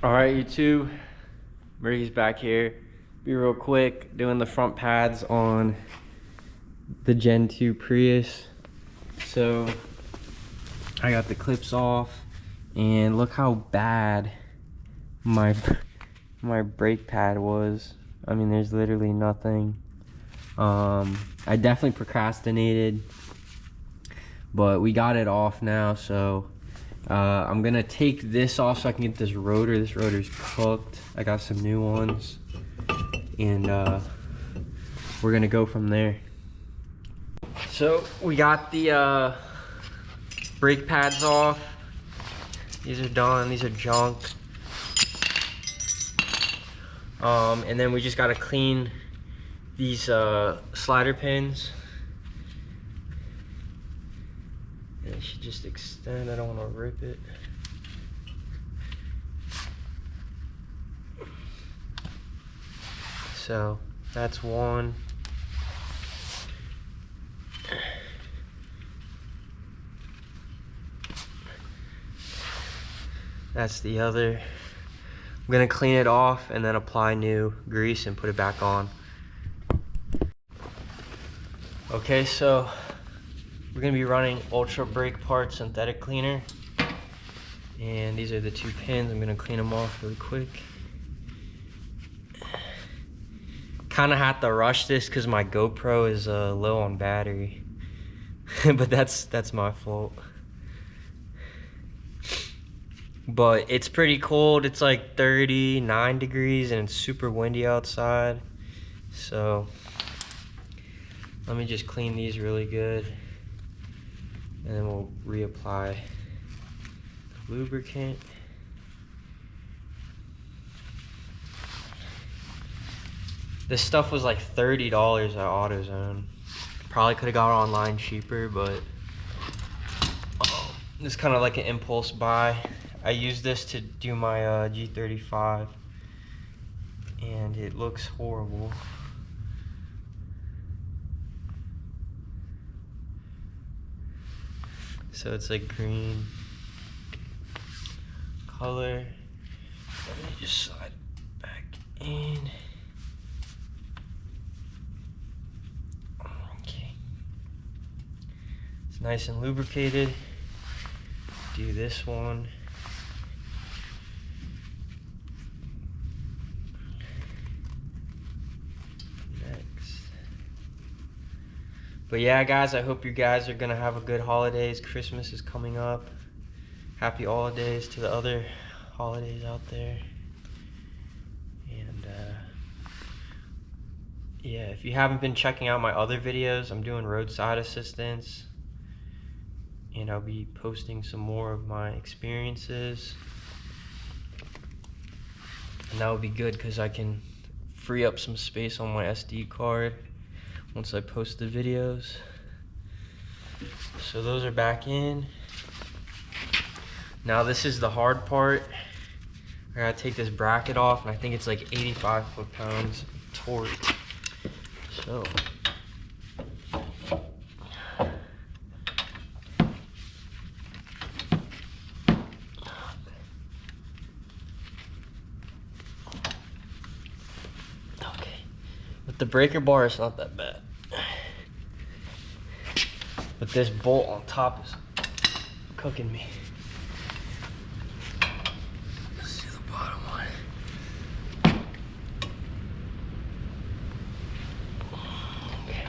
All right, YouTube, Murtacus back here. Be real quick, doing the front pads on the Gen 2 Prius. So I got the clips off, and look how bad my brake pad was. I mean, there's literally nothing. I definitely procrastinated, but we got it off now. So I'm gonna take this off so I can get this rotor. This rotor's cooked. I got some new ones, and we're gonna go from there. So we got the brake pads off. These are done. These are junk. And then we just gotta clean these slider pins. And it should just extend. I don't want to rip it. So that's one. That's the other. I'm gonna clean it off and then apply new grease and put it back on. Okay, so we're gonna be running Ultra Brake Part synthetic cleaner, and these are the two pins. I'm gonna clean them off really quick. Kind of had to rush this because my GoPro is low on battery, but that's my fault. But it's pretty cold. It's like 39 degrees and it's super windy outside. So let me just clean these really good, and then we'll reapply the lubricant. This stuff was like $30 at AutoZone. Probably could have got it online cheaper, but it's kind of like an impulse buy. I use this to do my G35, and it looks horrible. So it's like green color. Let me just slide back in. Okay. It's nice and lubricated. Do this one. But yeah, guys, I hope you guys are gonna have a good holidays. Christmas is coming up. Happy holidays to the other holidays out there. And yeah, if you haven't been checking out my other videos, I'm doing roadside assistance, and I'll be posting some more of my experiences. And that would be good because I can free up some space on my SD card once I post the videos. So those are back in. Now this is the hard part. I gotta take this bracket off, and I think it's like 85 foot-pounds torque. So okay, with the breaker bar it's not that bad, but this bolt on top is cooking me. Let's see the bottom one. Okay,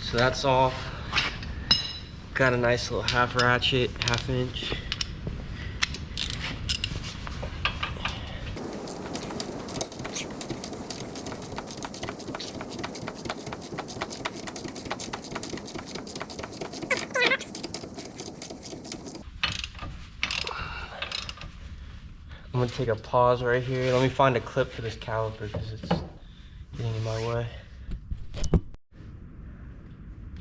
so that's off. Got a nice little half ratchet, half inch. I'm gonna take a pause right here. Let me find a clip for this caliper because it's getting in my way.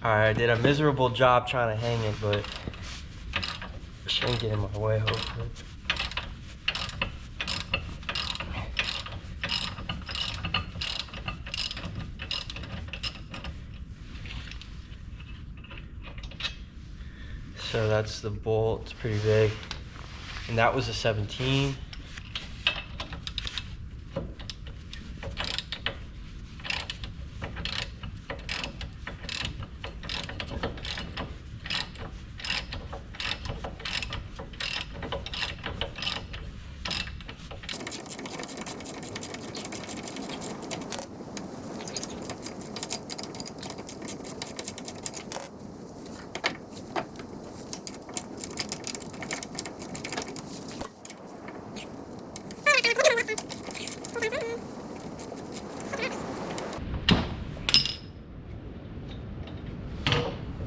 Alright, I did a miserable job trying to hang it, but it shouldn't get in my way, hopefully. So that's the bolt. It's pretty big. And that was a 17.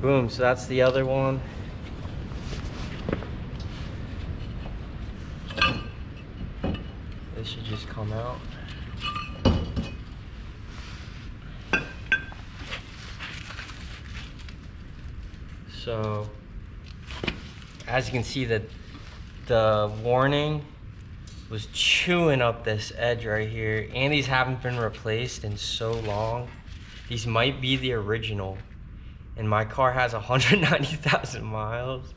boom, so that's the other one. This should just come out. So, as you can see, the warning was chewing up this edge right here, and these haven't been replaced in so long. These might be the original, and my car has 190,000 miles.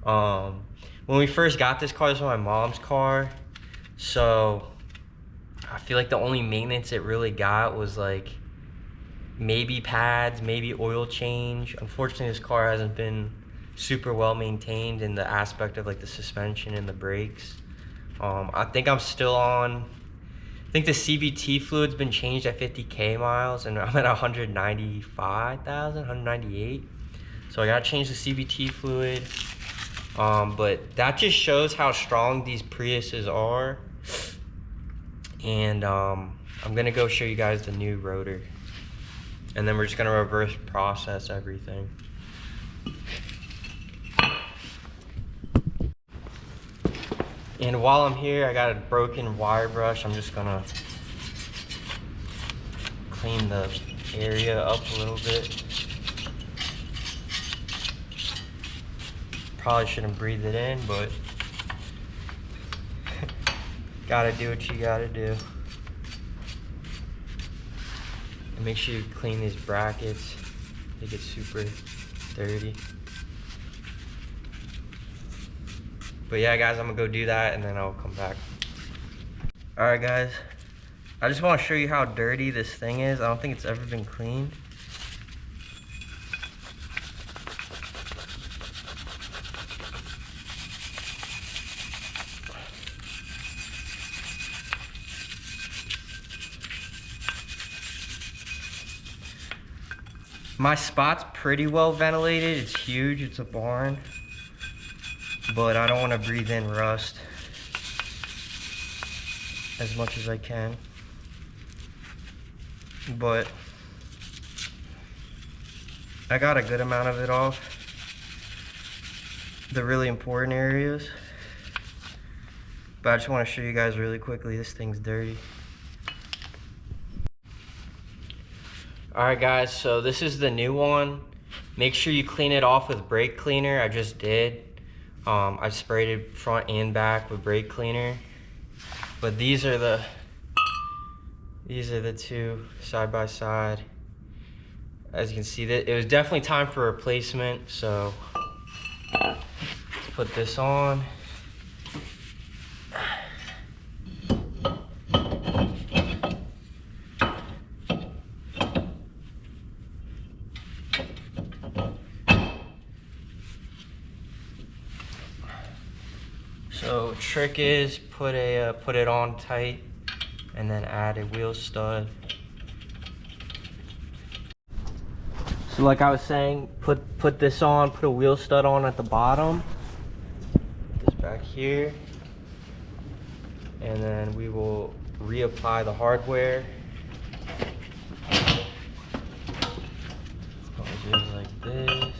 When we first got this car, this was my mom's car, so I feel like the only maintenance it really got was like maybe pads, maybe oil change. Unfortunately, this car hasn't been super well maintained in the aspect of like the suspension and the brakes. I think I'm still on, I think the CVT fluid's been changed at 50K miles, and I'm at 195,000, 198. So I gotta change the CVT fluid. But that just shows how strong these Priuses are. And I'm gonna go show you guys the new rotor. And then we're just gonna reverse process everything. And while I'm here, I got a broken wire brush. I'm just gonna clean the area up a little bit. Probably shouldn't breathe it in, but gotta do what you gotta do. And make sure you clean these brackets. They get super dirty. But yeah, guys, I'm gonna go do that and then I'll come back. All right, guys. I just wanna show you how dirty this thing is. I don't think it's ever been cleaned. My spot's pretty well ventilated. It's huge, it's a barn. But I don't want to breathe in rust as much as I can. But I got a good amount of it off. The really important areas. But I just want to show you guys really quickly, this thing's dirty. Alright guys, so this is the new one. Make sure you clean it off with brake cleaner. I just did. I sprayed it front and back with brake cleaner. But these are the two side by side. As you can see, that it was definitely time for replacement, so let's put this on. So trick is put it on tight and then add a wheel stud. So like I was saying, put this on, put a wheel stud on at the bottom. Put this back here. And then we will reapply the hardware. I'll do it like this.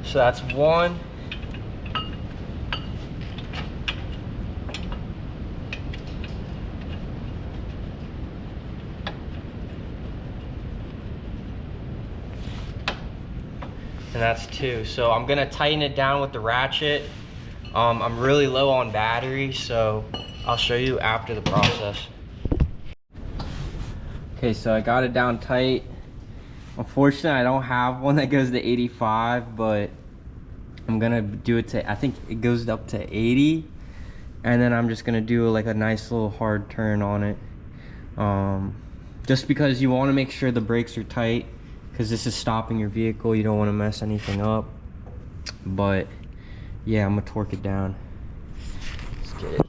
So that's one. And that's two. So I'm gonna tighten it down with the ratchet. I'm really low on battery, so I'll show you after the process. Okay, so I got it down tight. Unfortunately, I don't have one that goes to 85, but I'm gonna do it to, I think it goes up to 80. And then I'm just gonna do like a nice little hard turn on it. Just because you wanna make sure the brakes are tight, because this is stopping your vehicle. You don't wanna mess anything up. But yeah, I'm gonna torque it down. Let's get it.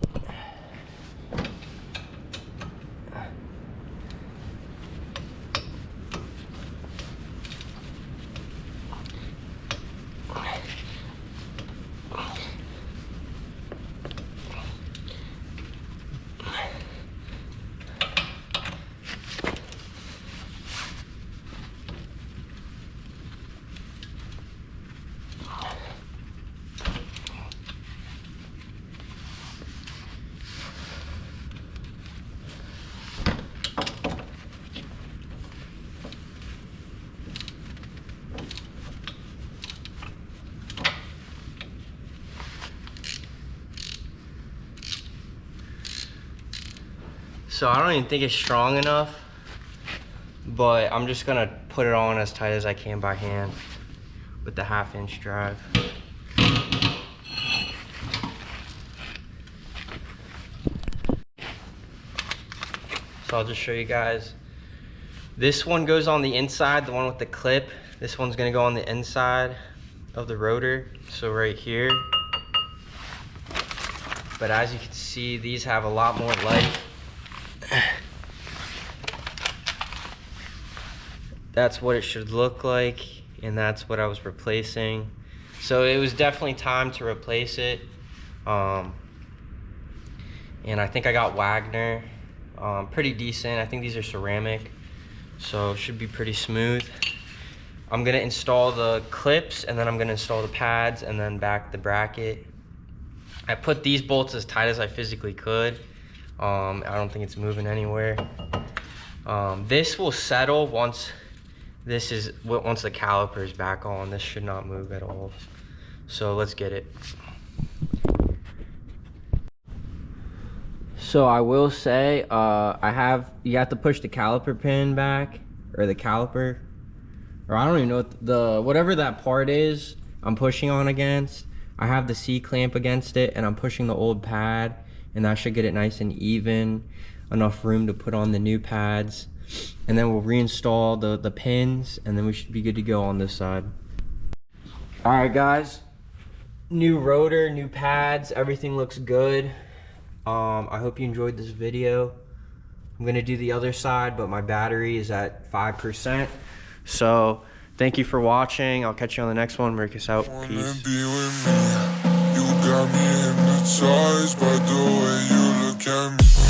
So I don't even think it's strong enough, but I'm just gonna put it on as tight as I can by hand with the 1/2-inch drive. So I'll just show you guys. This one goes on the inside, the one with the clip. This one's gonna go on the inside of the rotor, so right here. But as you can see, these have a lot more life. That's what it should look like, and that's what I was replacing. So it was definitely time to replace it. And I think I got Wagner, pretty decent. I think these are ceramic, so it should be pretty smooth. I'm gonna install the clips, and then I'm gonna install the pads, and then back the bracket. I put these bolts as tight as I physically could. I don't think it's moving anywhere. This will settle once the caliper is back on. This should not move at all. So let's get it. So I will say, you have to push the caliper pin back, or the caliper, or I don't even know what whatever that part is I'm pushing on against. I have the C-clamp against it, and I'm pushing the old pad, and that should get it nice and even, enough room to put on the new pads. And then we'll reinstall the pins, and then we should be good to go on this side. All right, guys, new rotor, new pads, everything looks good. I hope you enjoyed this video. I'm gonna do the other side, but my battery is at 5%. So thank you for watching. I'll catch you on the next one. Murtacus out. Peace. You got me hypnotized by the way you look at me.